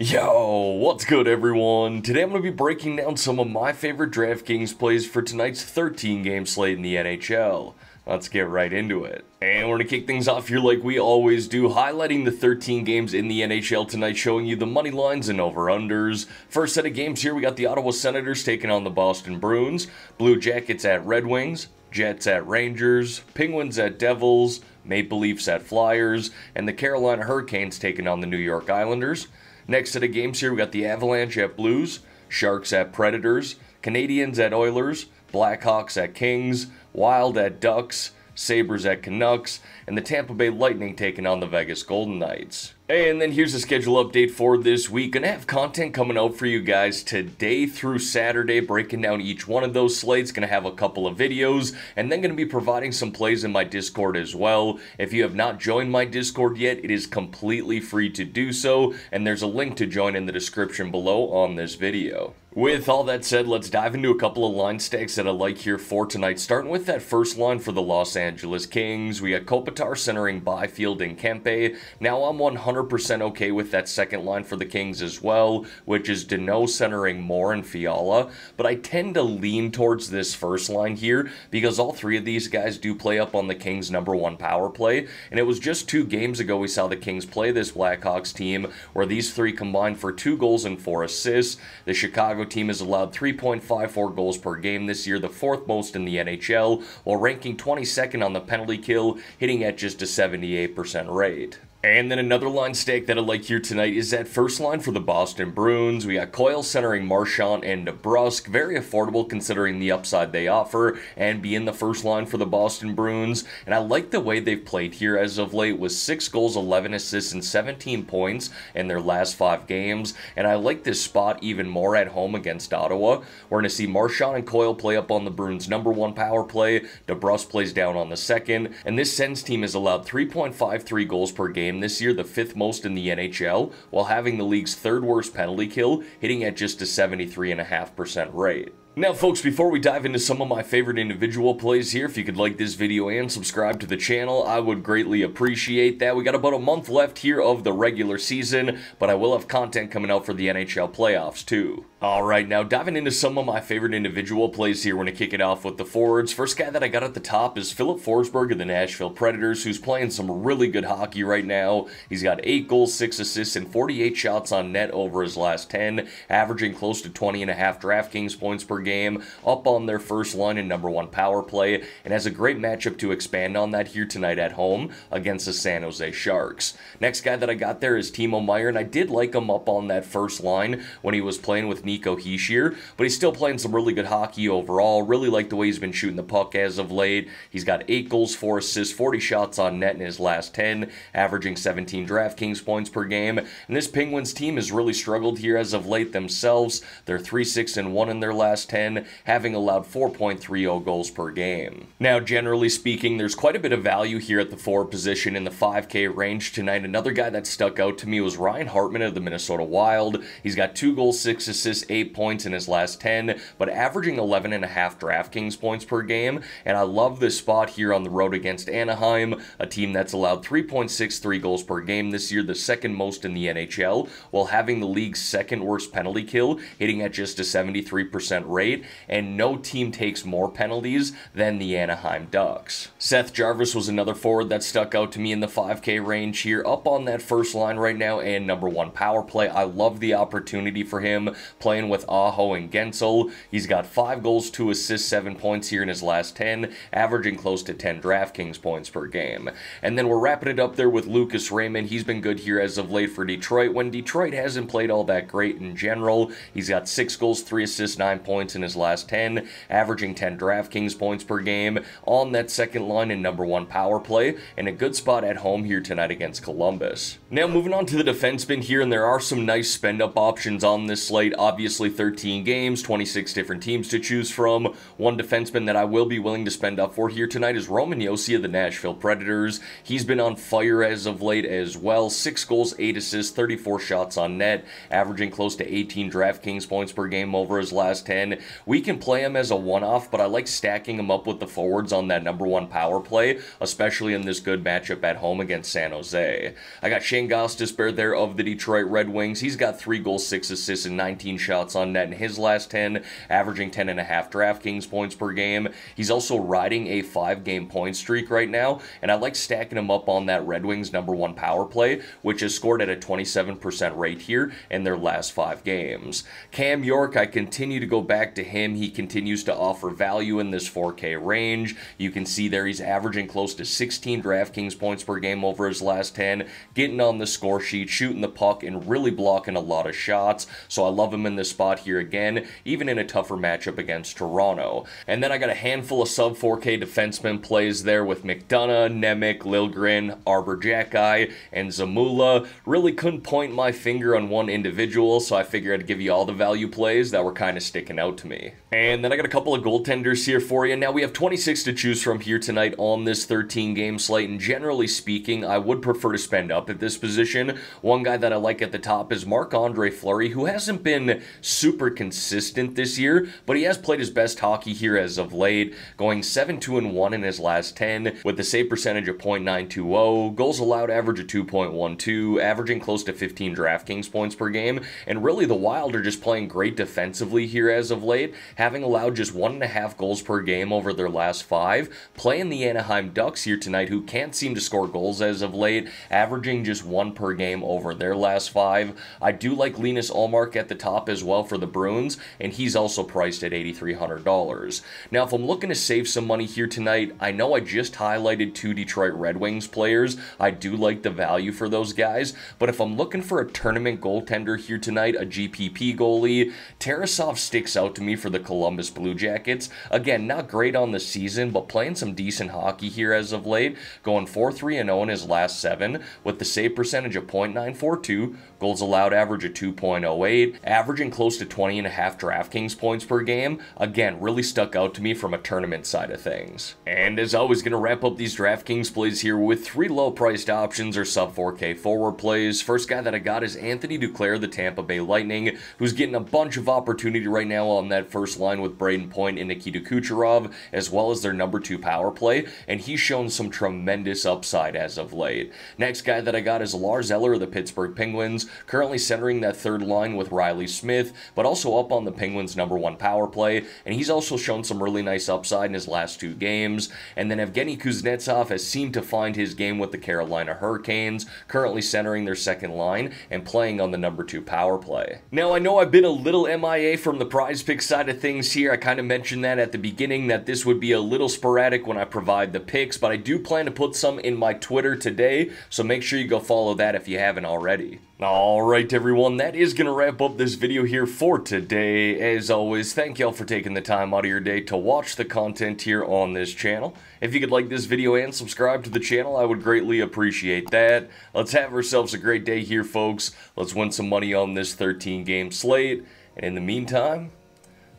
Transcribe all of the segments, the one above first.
Yo, what's good everyone? Today I'm going to be breaking down some of my favorite DraftKings plays for tonight's 13-game slate in the NHL. Let's get right into it. And we're going to kick things off here like we always do, highlighting the 13 games in the NHL tonight, showing you the money lines and over-unders. First set of games here, we got the Ottawa Senators taking on the Boston Bruins, Blue Jackets at Red Wings, Jets at Rangers, Penguins at Devils, Maple Leafs at Flyers, and the Carolina Hurricanes taking on the New York Islanders. Next set of games here, we got the Avalanche at Blues, Sharks at Predators, Canadiens at Oilers, Blackhawks at Kings, Wild at Ducks, Sabres at Canucks, and the Tampa Bay Lightning taking on the Vegas Golden Knights. And then here's a schedule update for this week. Gonna have content coming out for you guys today through Saturday, breaking down each one of those slates. Gonna have a couple of videos, and then gonna be providing some plays in my Discord as well. If you have not joined my Discord yet, it is completely free to do so, and there's a link to join in the description below on this video. With all that said, let's dive into a couple of line stacks that I like here for tonight. Starting with that first line for the Los Angeles Kings, we got Kopitar centering Byfield and Kempe. Now I'm 100% okay with that second line for the Kings as well, which is Danault centering Moore and Fiala. But I tend to lean towards this first line here because all three of these guys do play up on the Kings' #1 power play. And it was just 2 games ago we saw the Kings play this Blackhawks team where these three combined for 2 goals and 4 assists. The Chicago team has allowed 3.54 goals per game this year, the 4th most in the NHL, while ranking 22nd on the penalty kill, hitting at just a 78% rate. And then another line stack that I like here tonight is that first line for the Boston Bruins. We got Coyle centering Marchand and DeBrusk. Very affordable considering the upside they offer, and be in the first line for the Boston Bruins. And I like the way they've played here as of late with 6 goals, 11 assists, and 17 points in their last 5 games. And I like this spot even more at home against Ottawa. We're going to see Marchand and Coyle play up on the Bruins' #1 power play. DeBrusk plays down on the second. And this Sens team has allowed 3.53 goals per game this year, the 5th most in the NHL, while having the league's 3rd worst penalty kill, hitting at just a 73.5% rate. Now folks, before we dive into some of my favorite individual plays here, if you could like this video and subscribe to the channel, I would greatly appreciate that. We got about a month left here of the regular season, but I will have content coming out for the NHL playoffs too. Alright, now diving into some of my favorite individual plays here, we're going to kick it off with the forwards. First guy that I got at the top is Filip Forsberg of the Nashville Predators, who's playing some really good hockey right now. He's got 8 goals, 6 assists, and 48 shots on net over his last 10, averaging close to 20.5 DraftKings points per game, up on their first line and #1 power play, and has a great matchup to expand on that here tonight at home against the San Jose Sharks. Next guy that I got there is Timo Meier, and I did like him up on that first line when he was playing with Nico Hischier, but he's still playing some really good hockey overall. Really like the way he's been shooting the puck as of late. He's got 8 goals, 4 assists, 40 shots on net in his last 10, averaging 17 DraftKings points per game, and this Penguins team has really struggled here as of late themselves. They're 3-6-1 in their last 10, having allowed 4.30 goals per game. Now, generally speaking, there's quite a bit of value here at the forward position in the 5K range tonight. Another guy that stuck out to me was Ryan Hartman of the Minnesota Wild. He's got 2 goals, 6 assists, 8 points in his last 10, but averaging 11.5 DraftKings points per game, and I love this spot here on the road against Anaheim, a team that's allowed 3.63 goals per game this year, the 2nd most in the NHL, while having the league's 2nd worst penalty kill, hitting at just a 73% rate, and no team takes more penalties than the Anaheim Ducks. Seth Jarvis was another forward that stuck out to me in the 5K range here, up on that first line right now and #1 power play. I love the opportunity for him playing with Aho and Gensel. He's got 5 goals, 2 assists, 7 points here in his last 10, averaging close to 10 DraftKings points per game. And then we're wrapping it up there with Lucas Raymond. He's been good here as of late for Detroit, when Detroit hasn't played all that great in general. He's got 6 goals, 3 assists, 9 points in his last 10, averaging 10 DraftKings points per game on that second line and #1 power play, and a good spot at home here tonight against Columbus. Now moving on to the defensemen here, and there are some nice spend-up options on this slate. Obviously 13 games, 26 different teams to choose from. One defenseman that I will be willing to spend up for here tonight is Roman Josi of the Nashville Predators. He's been on fire as of late as well. 6 goals, 8 assists, 34 shots on net, averaging close to 18 DraftKings points per game over his last 10, we can play him as a one-off, but I like stacking him up with the forwards on that #1 power play, especially in this good matchup at home against San Jose. I got Shane Gostisbehere there of the Detroit Red Wings. He's got 3 goals, 6 assists, and 19 shots on net in his last 10, averaging 10.5 DraftKings points per game. He's also riding a 5-game point streak right now, and I like stacking him up on that Red Wings #1 power play, which has scored at a 27% rate here in their last 5 games. Cam York, I continue to go back to him. He continues to offer value in this 4K range. You can see there he's averaging close to 16 DraftKings points per game over his last 10, getting on the score sheet, shooting the puck, and really blocking a lot of shots. So I love him in this spot here again, even in a tougher matchup against Toronto. And then I got a handful of sub 4K defenseman plays there with McDonough, Nemec, Liljegren, Arbor Xhekaj, and Zamula. Really couldn't point my finger on one individual, so I figured I'd give you all the value plays that were kind of sticking out to me. And then I got a couple of goaltenders here for you. Now we have 26 to choose from here tonight on this 13-game slate, and generally speaking, I would prefer to spend up at this position. One guy that I like at the top is Marc-Andre Fleury, who hasn't been super consistent this year, but he has played his best hockey here as of late, going 7-2-1 in his last 10, with the save percentage of .920, goals allowed average of 2.12, averaging close to 15 DraftKings points per game, and really the Wild are just playing great defensively here as of late, having allowed just 1.5 goals per game over their last 5, playing the Anaheim Ducks here tonight, who can't seem to score goals as of late, averaging just 1 per game over their last 5. I do like Linus Ullmark at the top as well for the Bruins, and he's also priced at $8,300. Now, if I'm looking to save some money here tonight, I know I just highlighted 2 Detroit Red Wings players. I do like the value for those guys, but if I'm looking for a tournament goaltender here tonight, a GPP goalie, Tarasov sticks out to me for the Columbus Blue Jackets. Again, not great on the season, but playing some decent hockey here as of late, going 4-3-0 in his last 7, with the save percentage of .942, goals allowed average of 2.08, averaging close to 20.5 DraftKings points per game. Again, really stuck out to me from a tournament side of things. And as always, going to wrap up these DraftKings plays here with 3 low-priced options or sub 4K forward plays. First guy that I got is Anthony Duclair, the Tampa Bay Lightning, who's getting a bunch of opportunity right now on that first line with Braden Point and Nikita Kucherov, as well as their #2 power play, and he's shown some tremendous upside as of late. Next guy that I got is Lars Eller of the Pittsburgh Penguins, currently centering that third line with Riley Smith, but also up on the Penguins' #1 power play, and he's also shown some really nice upside in his last 2 games. And then Evgeny Kuznetsov has seemed to find his game with the Carolina Hurricanes, currently centering their second line and playing on the #2 power play. Now, I know I've been a little MIA from the prize pick side of things here. I kind of mentioned that at the beginning, that this would be a little sporadic when I provide the picks, but I do plan to put some in my Twitter today, so make sure you go follow that if you haven't already. Alright everyone, that is going to wrap up this video here for today. As always, thank y'all for taking the time out of your day to watch the content here on this channel. If you could like this video and subscribe to the channel, I would greatly appreciate that. Let's have ourselves a great day here, folks. Let's win some money on this 13-game slate. And in the meantime,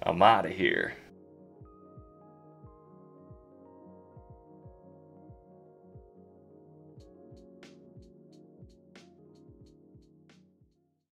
I'm out of here.